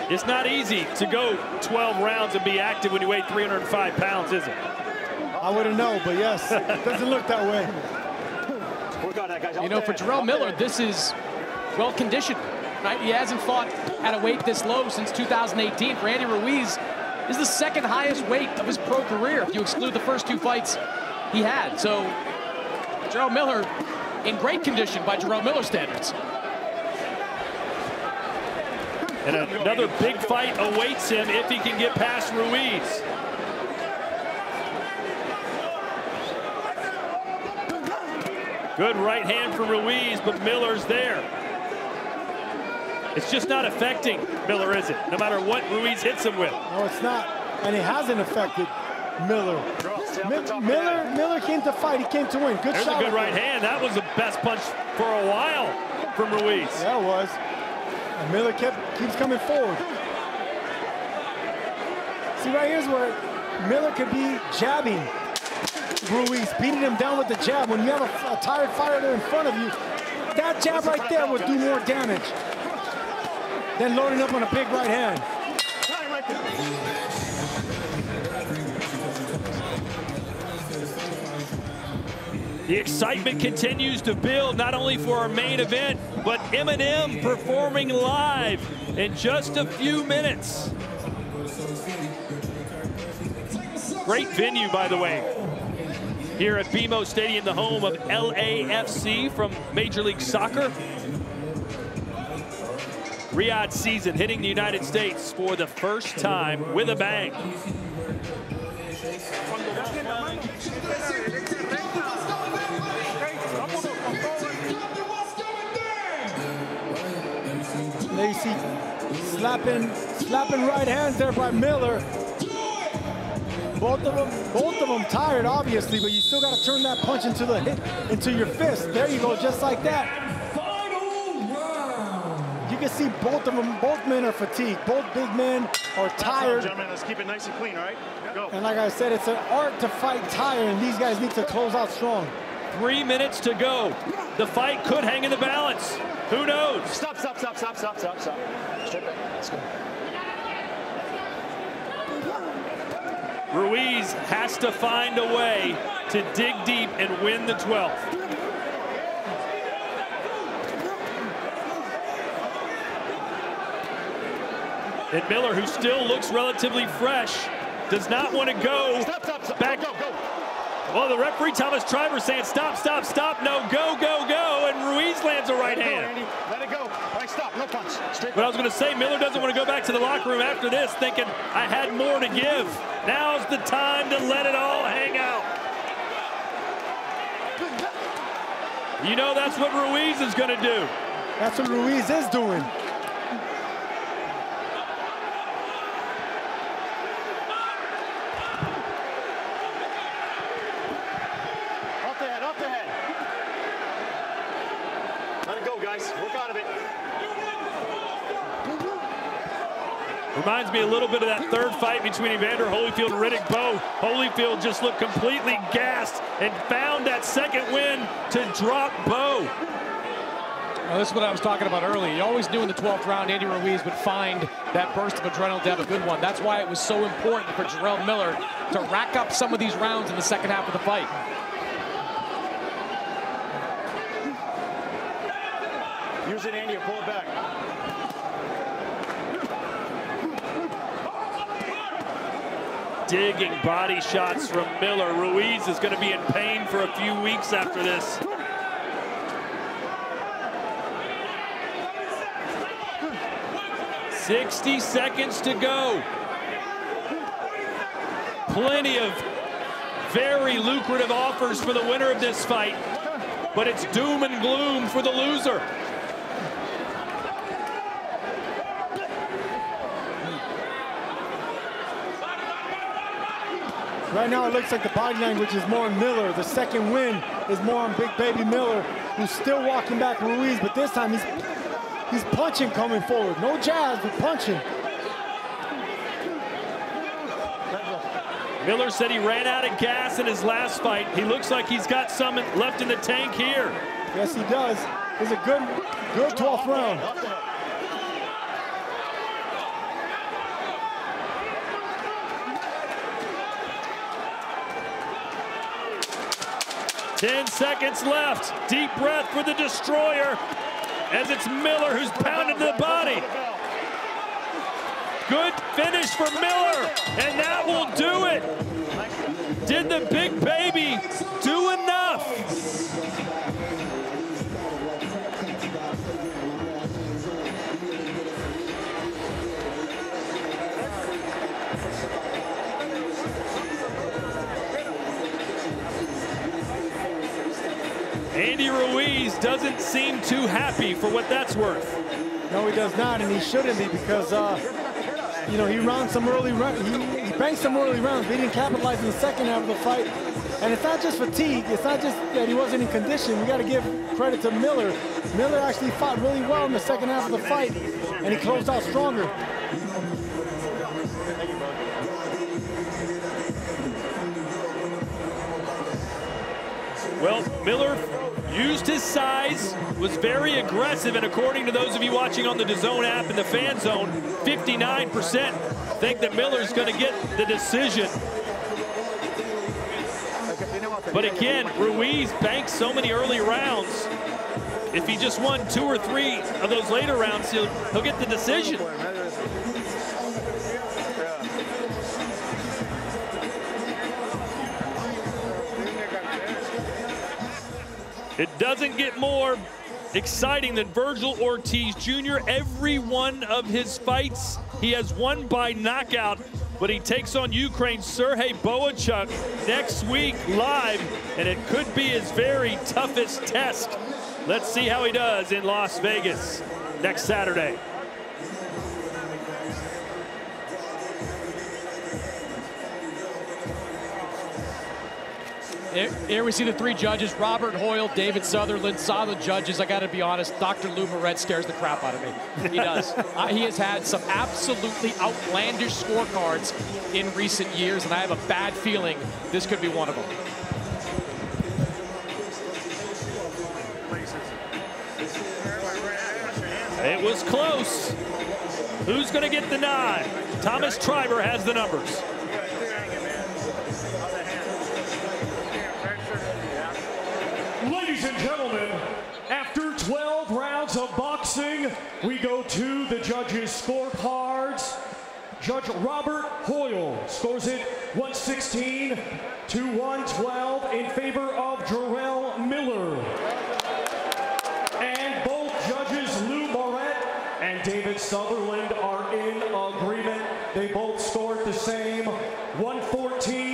It's not easy to go 12 rounds and be active when you weigh 305 pounds, is it? I wouldn't know, but yes, it doesn't look that way. You know, for Jarrell Miller, this is well-conditioned. Right? He hasn't fought at a weight this low since 2018. For Andy Ruiz, this is the second highest weight of his pro career, if you exclude the first 2 fights he had. So, Jarrell Miller in great condition by Jarrell Miller standards. And another big fight awaits him if he can get past Ruiz. Good right hand from Ruiz, but Miller's there. It's just not affecting Miller, is it? No matter what Ruiz hits him with. No, it's not. And it hasn't affected Miller. Miller came to fight. He came to win. Good There's shot. There's a good right hand. That was the best punch for a while from Ruiz. Yeah, it was. And Miller keeps coming forward. See, right here's where Miller could be jabbing Ruiz, beating him down with the jab. When you have a tired fighter there in front of you, that jab right there would do more damage than loading up on a big right hand. The excitement continues to build, not only for our main event, but Eminem performing live in just a few minutes. Great venue, by the way, here at BMO Stadium, the home of LAFC from Major League Soccer. Riyadh Season hitting the United States for the first time with a bang. There you see slapping right hands there by Miller. Both of them tired, obviously, but you still got to turn that punch into your fist. There you go, just like that. You can see both men are fatigued. Both big men are tired. Gentlemen, let's keep it nice and clean, all right? Go. And like I said, it's an art to fight tired, and these guys need to close out strong. 3 minutes to go. The fight could hang in the balance. Who knows? Stop. Strip it. Let's go. Ruiz has to find a way to dig deep and win the 12th. And Miller, who still looks relatively fresh, does not want to go back. Go. Well, the referee, Thomas Triber, saying stop, stop, stop, no, go, go, go, and Ruiz lands a right hand. Let it go. All right, stop, no punch. Straight But I was going to say, Miller doesn't want to go back to the locker room after this, thinking, I had more to give. Now's the time to let it all hang out. You know that's what Ruiz is going to do. That's what Ruiz is doing. Up the head. Let it go, guys. Work out of it. Reminds me a little bit of that third fight between Evander Holyfield and Riddick Bowe. Holyfield just looked completely gassed and found that second win to drop Bowe. Well, this is what I was talking about earlier. You always knew in the 12th round Andy Ruiz would find that burst of adrenaline to have a good one. That's why it was so important for Jarrell Miller to rack up some of these rounds in the second half of the fight. Use it, Andy, or pull it back. Digging body shots from Miller. Ruiz is going to be in pain for a few weeks after this. "60 seconds to go. Plenty of very lucrative offers for the winner of this fight, but it's doom and gloom for the loser. Right now, it looks like the body language is more on Miller. The second win is more on Big Baby Miller, who's still walking back Ruiz, but this time he's punching coming forward. No jabs, but punching. Miller said he ran out of gas in his last fight. He looks like he's got some left in the tank here. Yes, he does. It's a good 12th round. 10 seconds left. Deep breath for the destroyer as it's Miller who's pounded to the body. Good finish for Miller, and that will do it. Did the Big Baby do enough? Andy Ruiz doesn't seem too happy for what that's worth. No, he does not, and he shouldn't be because, you know, he banked some early rounds, but he didn't capitalize in the second half of the fight. And it's not just fatigue. It's not just that he wasn't in condition. We got to give credit to Miller. Miller actually fought really well in the second half of the fight, and he closed out stronger. Well, Miller used his size, was very aggressive, and according to those of you watching on the DAZN app in the fan zone, 59% think that Miller's going to get the decision. But again, Ruiz banked so many early rounds. If he just won 2 or 3 of those later rounds, he'll get the decision. It doesn't get more exciting than Virgil Ortiz Jr. Every one of his fights, he has won by knockout, but he takes on Ukraine's Serhei Boachuk next week live, and it could be his very toughest test. Let's see how he does in Las Vegas next Saturday. Here we see the 3 judges, Robert Hoyle, David Sutherland, solid judges. I got to be honest, Dr. Lou Moret scares the crap out of me. He does. He has had some absolutely outlandish scorecards in recent years, and I have a bad feeling this could be one of them. It was close. Who's going to get the nod? Thomas Triber has the numbers. Ladies and gentlemen, after 12 rounds of boxing, we go to the judges' scorecards. Judge Robert Hoyle scores it 116 to 112 in favor of Jarrell Miller. And both judges, Lou Moret and David Sutherland, are in agreement. They both scored the same, 114